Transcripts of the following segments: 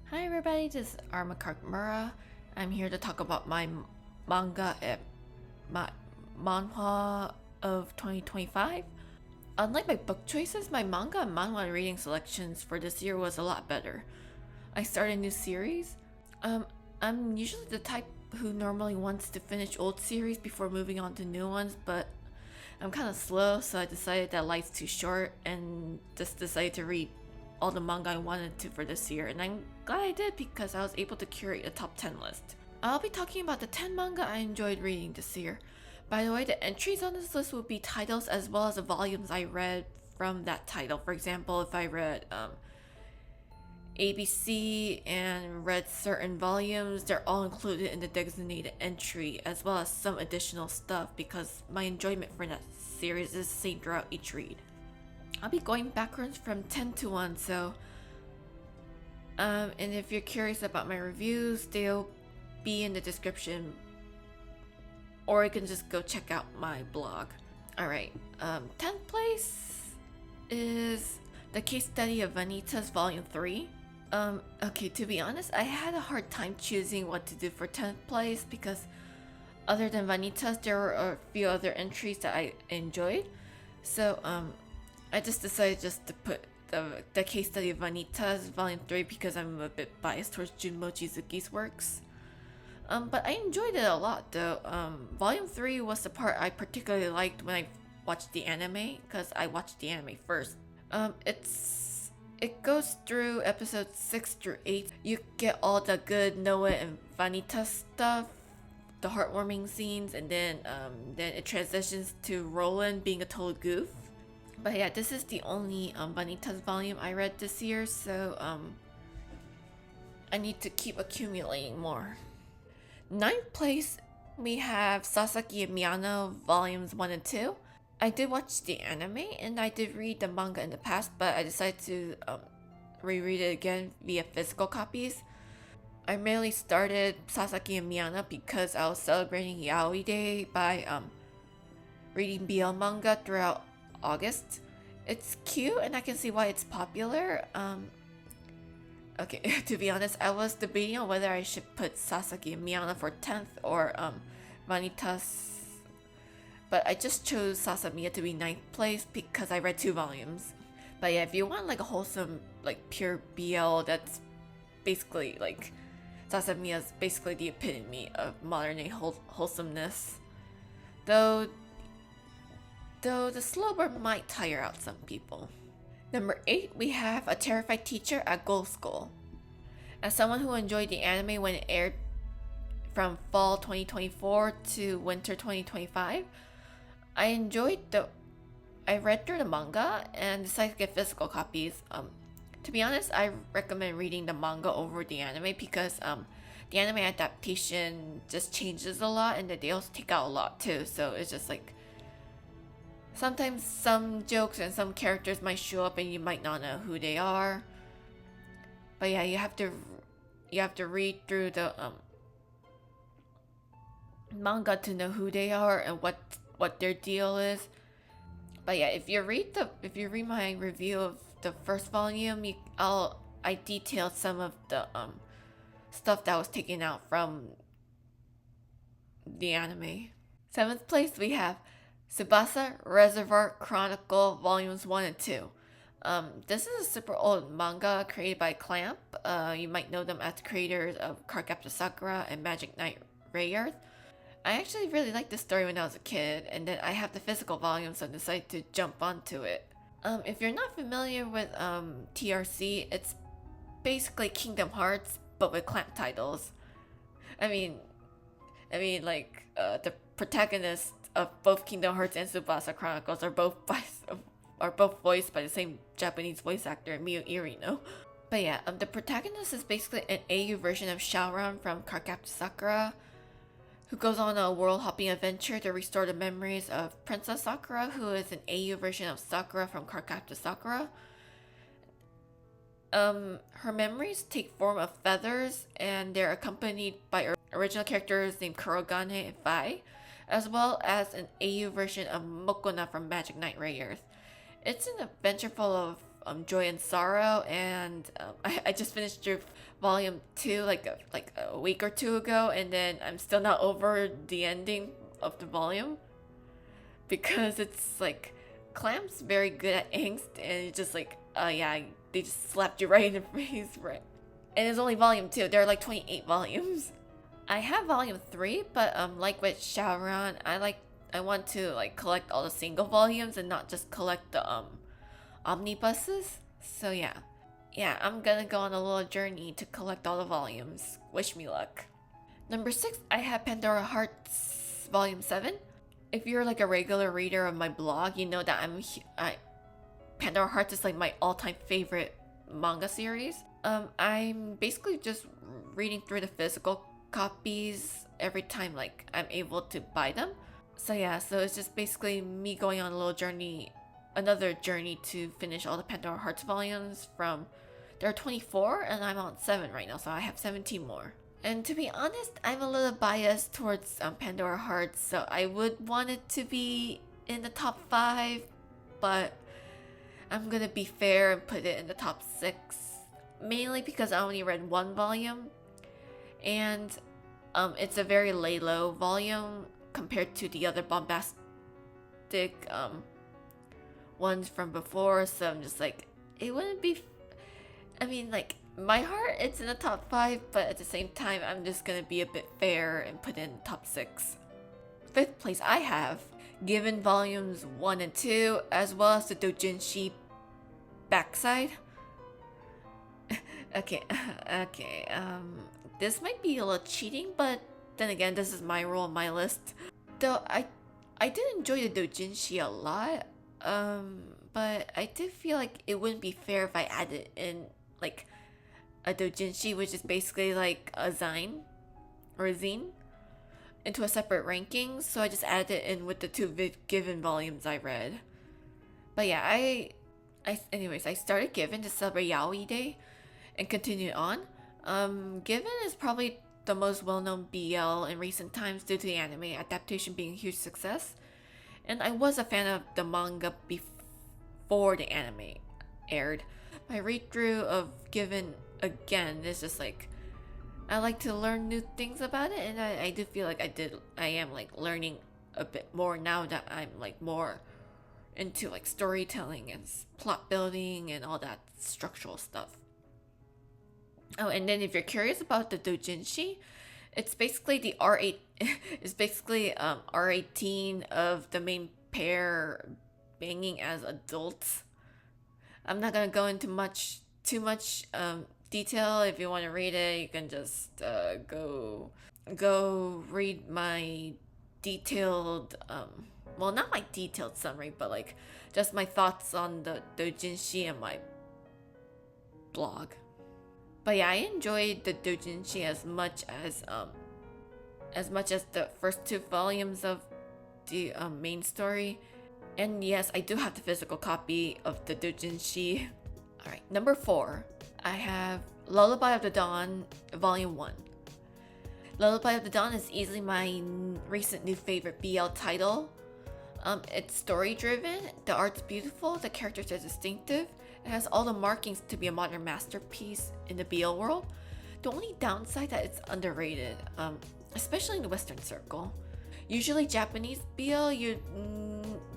Hi everybody, this is ecargmura. I'm here to talk about my manga at my Manhwa of 2025. Unlike my book choices, my manga and manhwa reading selections for this year was a lot better. I started a new series. I'm usually the type who normally wants to finish old series before moving on to new ones, but I'm kind of slow, so I decided that life's too short and just decided to read all the manga I wanted to for this year, and I'm glad I did because I was able to curate a top 10 list. I'll be talking about the 10 manga I enjoyed reading this year. By the way, the entries on this list will be titles as well as the volumes I read from that title. For example, if I read ABC and read certain volumes, they're all included in the designated entry, as well as some additional stuff because my enjoyment for that series is the same throughout each read. I'll be going backwards from 10 to 1, so and if you're curious about my reviews, they'll be in the description, or you can just go check out my blog. Alright, 10th place is the case study of Vanitas Volume 3. Okay, to be honest, I had a hard time choosing what to do for 10th place because other than Vanitas, there were a few other entries that I enjoyed. So, I just decided just to put the case study of Vanitas Volume 3 because I'm a bit biased towards Jun Mochizuki's works. But I enjoyed it a lot though. Volume 3 was the part I particularly liked when I watched the anime, because I watched the anime first. It goes through episodes 6 through 8. You get all the good Noah and Vanitas stuff, the heartwarming scenes, and then it transitions to Roland being a total goof. But yeah, this is the only Vanitas volume I read this year, so I need to keep accumulating more. 9th place, we have Sasaki and Miyano volumes 1 and 2. I did watch the anime and I did read the manga in the past, but I decided to reread it again via physical copies. I mainly started Sasaki and Miyano because I was celebrating Yaoi Day by reading BL manga throughout August. It's cute and I can see why it's popular. Okay, to be honest, I was debating on whether I should put Sasaki and Miyano for 10th or Vanitas, but I just chose Sasamiya to be 9th place because I read 2 volumes. But yeah, if you want like a wholesome, like pure BL, that's basically like Sasamiya is basically the epitome of modern day wholesomeness. Though the slow burn might tire out some people. Number 8, we have A Terrified Teacher at Gold School. As someone who enjoyed the anime when it aired from fall 2024 to winter 2025, I read through the manga and decided to get physical copies. To be honest, I recommend reading the manga over the anime because the anime adaptation just changes a lot and they also take out a lot too, so it's just like sometimes some jokes and some characters might show up and you might not know who they are. But yeah, you have to read through the manga to know who they are and what their deal is. But yeah, if you read my review of the first volume, I detailed some of the stuff that was taken out from the anime. 7th place, we have Tsubasa Reservoir Chronicle Volumes 1 and 2. This is a super old manga created by Clamp. You might know them as the creators of Cardcaptor Sakura and Magic Knight Rayearth. I actually really liked this story when I was a kid, and then I have the physical volume, so I decided to jump onto it. If you're not familiar with TRC, it's basically Kingdom Hearts, but with Clamp titles. I mean, the protagonists of both Kingdom Hearts and Tsubasa Chronicles are both voiced by the same Japanese voice actor, Miyu Irino. But yeah, the protagonist is basically an AU version of Shaoran from Cardcaptor Sakura, who goes on a world-hopping adventure to restore the memories of Princess Sakura, who is an AU version of Sakura from Cardcaptor Sakura. Her memories take form of feathers, and they're accompanied by original characters named Kurogane and Fai, as well as an AU version of Mokona from Magic Knight Rayearth. It's an adventure full of Joy and Sorrow, and I just finished through volume 2 like a week or two ago, and then I'm still not over the ending of the volume because it's like Clam's very good at angst, and it's just like yeah, they just slapped you right in the face, right? And it's only volume 2. There are like 28 volumes. I have volume 3, but like with Shadowrun, I want to like collect all the single volumes and not just collect the omnibuses. So yeah, I'm gonna go on a little journey to collect all the volumes. Wish me luck. Number 6, I have Pandora Hearts Volume 7. If you're like a regular reader of my blog, you know that Pandora Hearts is like my all-time favorite manga series. I'm basically just reading through the physical copies every time like I'm able to buy them. So yeah, so it's just basically me going on a little journey, another journey to finish all the Pandora Hearts volumes from, there are 24 and I'm on 7 right now, so I have 17 more. And to be honest, I'm a little biased towards Pandora Hearts, so I would want it to be in the top 5, but I'm gonna be fair and put it in the top 6. Mainly because I only read 1 volume, and it's a very lay low volume compared to the other bombastic ones from before, so I'm just like, it wouldn't be, I mean, like, my heart, it's in the top 5, but at the same time, I'm just gonna be a bit fair and put in top 6. 5th place, I have Given volumes 1 and 2, as well as the doujinshi backside. Okay, this might be a little cheating, but then again, this is my rule, my list. Though I did enjoy the doujinshi a lot, but I did feel like it wouldn't be fair if I added in like a doujinshi, which is basically like a zine or a zine, into a separate ranking. So I just added it in with the 2 Given volumes I read. But yeah, anyways, I started Given to celebrate Yaoi Day and continued on. Given is probably the most well-known BL in recent times due to the anime adaptation being a huge success. And I was a fan of the manga before the anime aired. My read-through of Given again is just like, I like to learn new things about it, and I do feel like I am like learning a bit more now that I'm like more into like storytelling and plot building and all that structural stuff. Oh, and then if you're curious about the doujinshi, it's basically the R8 it's basically R18 of the main pair banging as adults. I'm not gonna go into too much detail. If you want to read it, you can just go read my detailed well, not my detailed summary, but like just my thoughts on the doujinshi and my blog. But yeah, I enjoyed the doujinshi as much as the first 2 volumes of the main story. And yes, I do have the physical copy of the doujinshi. Alright, number 4, I have Lullaby of the Dawn Volume 1. Lullaby of the Dawn is easily my recent new favorite BL title. It's story driven, the art's beautiful, the characters are distinctive, it has all the markings to be a modern masterpiece in the BL world. The only downside that it's underrated, especially in the Western circle. Usually Japanese BL,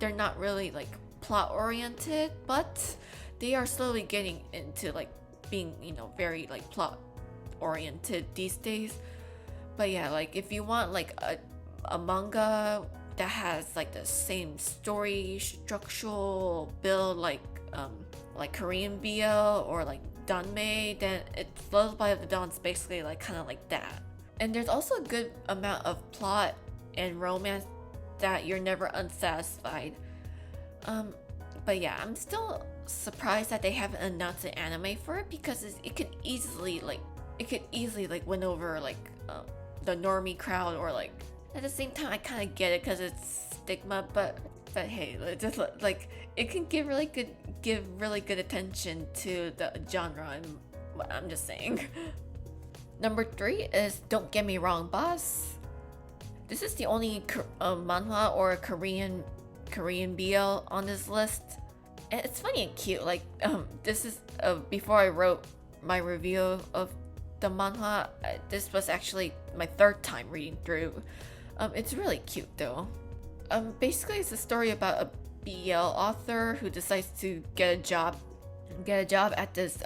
they're not really like plot oriented, but they are slowly getting into like being, very like plot oriented these days. But yeah, like if you want like a manga that has like the same story structural build like Korean BL or like Danmei, then it's Lullaby of the Dawn's basically like kind of like that. And there's also a good amount of plot and romance that you're never unsatisfied. But yeah, I'm still surprised that they haven't announced an anime for it, because it could easily win over like the normie crowd, or like at the same time I kind of get it because it's stigma, but hey, just like it can give really good attention to the genre. I'm just saying. Number 3 is Don't Get Me Wrong, Boss. This is the only manhwa or Korean BL on this list. And it's funny and cute. Like, this is before I wrote my review of the manhwa. This was actually my third time reading through. It's really cute though. Basically, it's a story about a BL author who decides to get a job at this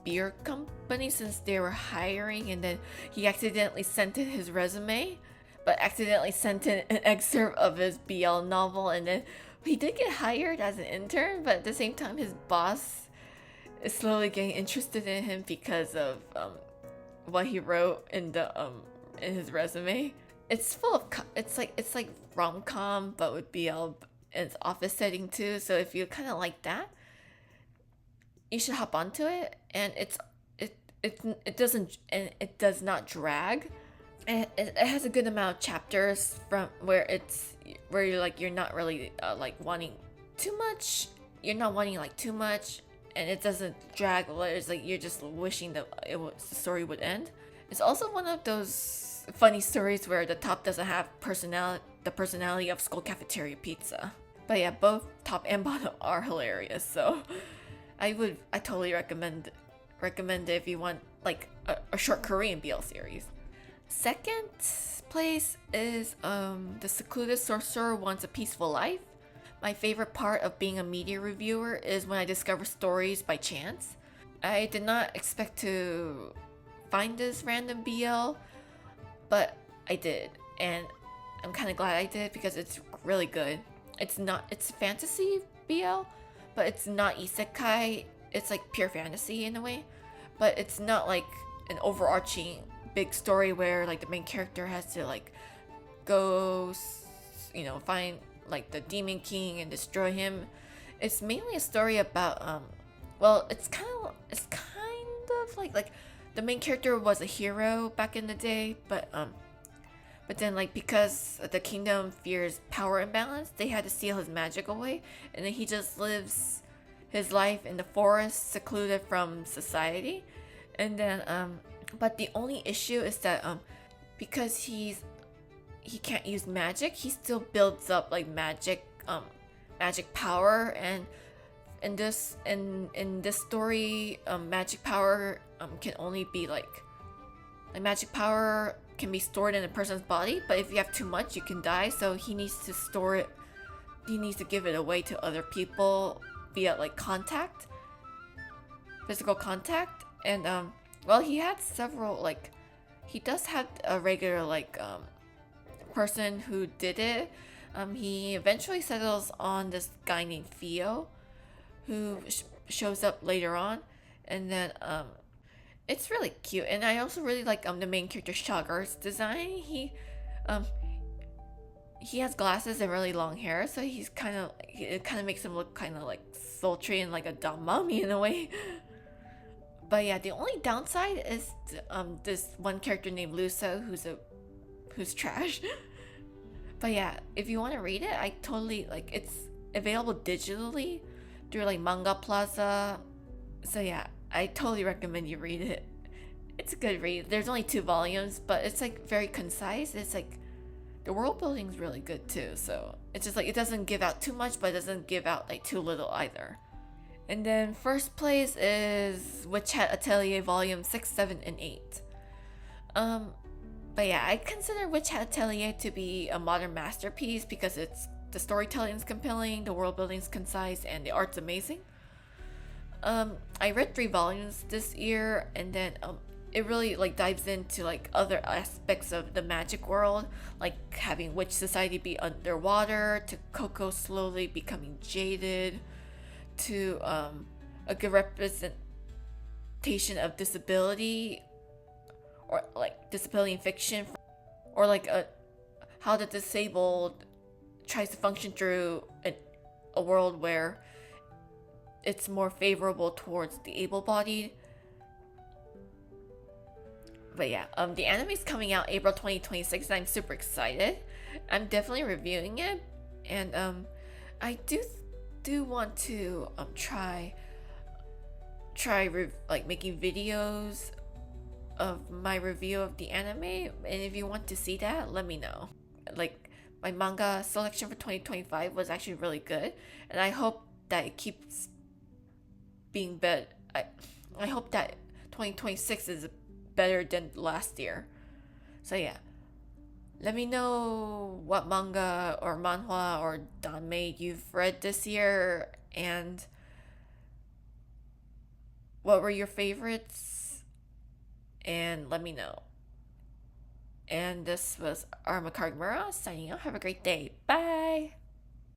beer company since they were hiring, and then he accidentally sent in his resume, but accidentally sent in an excerpt of his BL novel, and then he did get hired as an intern, but at the same time his boss is slowly getting interested in him because of what he wrote in the in his resume. It's full of it's like rom-com but with BL and it's office setting too, so if you kind of like that, you should hop onto it. And it does not drag, and it has a good amount of chapters from where you're not really like wanting too much. You're not wanting like too much, and it doesn't drag. It's like you're just wishing that the story would end. It's also one of those funny stories where the top doesn't have the personality of school cafeteria pizza. But yeah, both top and bottom are hilarious. So I totally recommend it if you want like a short Korean BL series. Second place is The Secluded Sorcerer Wants a Peaceful Life. My favorite part of being a media reviewer is when I discover stories by chance. I did not expect to find this random BL, but I did, and I'm kind of glad I did because it's really good. It's fantasy BL, but it's not isekai. It's like pure fantasy in a way, but it's not like an overarching big story where like the main character has to like go, find like the demon king and destroy him. It's mainly a story about it's kind of like the main character was a hero back in the day, but then like because the kingdom fears power imbalance, they had to steal his magic away, and then he just lives his life in the forest, secluded from society. And then but the only issue is that because he can't use magic, he still builds up like magic power. And in this story, magic power can only be like magic power can be stored in a person's body, but if you have too much you can die, so he needs to store it. He needs to give it away to other people via like physical contact. And he had several, like he does have a regular like person who did it. He eventually settles on this guy named Theo who shows up later on, and then it's really cute. And I also really like the main character Shagar's design. He has glasses and really long hair, so it kind of makes him look kind of like sultry and like a dumb mommy in a way. But yeah, the only downside is this one character named Lusa who's trash. But yeah, if you want to read it, I totally like it's available digitally through like Manga Plaza. So yeah, I totally recommend you read it. It's a good read. There's only 2 volumes, but it's like very concise. It's like the world building is really good too. So it's just like it doesn't give out too much, but it doesn't give out like too little either. And then first place is Witch Hat Atelier Volume 6, 7, and 8. But yeah, I consider Witch Hat Atelier to be a modern masterpiece because the storytelling is compelling, the world building is concise, and the art's amazing. I read 3 volumes this year, and then it really like dives into like other aspects of the magic world, like having witch society be underwater, to Coco slowly becoming jaded, to a good representation of disability, or like disability in fiction, or like how the disabled tries to function through a world where it's more favorable towards the able-bodied. But yeah, the anime is coming out April 2026, and I'm super excited. I'm definitely reviewing it, and I do want to try making videos of my review of the anime, and if you want to see that, let me know. Like my manga selection for 2025 was actually really good, and I hope that it keeps being better. I hope that 2026 is better than last year. So yeah, let me know what manga or manhwa or danmei you've read this year, and what were your favorites, and let me know. And this was Ecargmura signing out. Have a great day. Bye!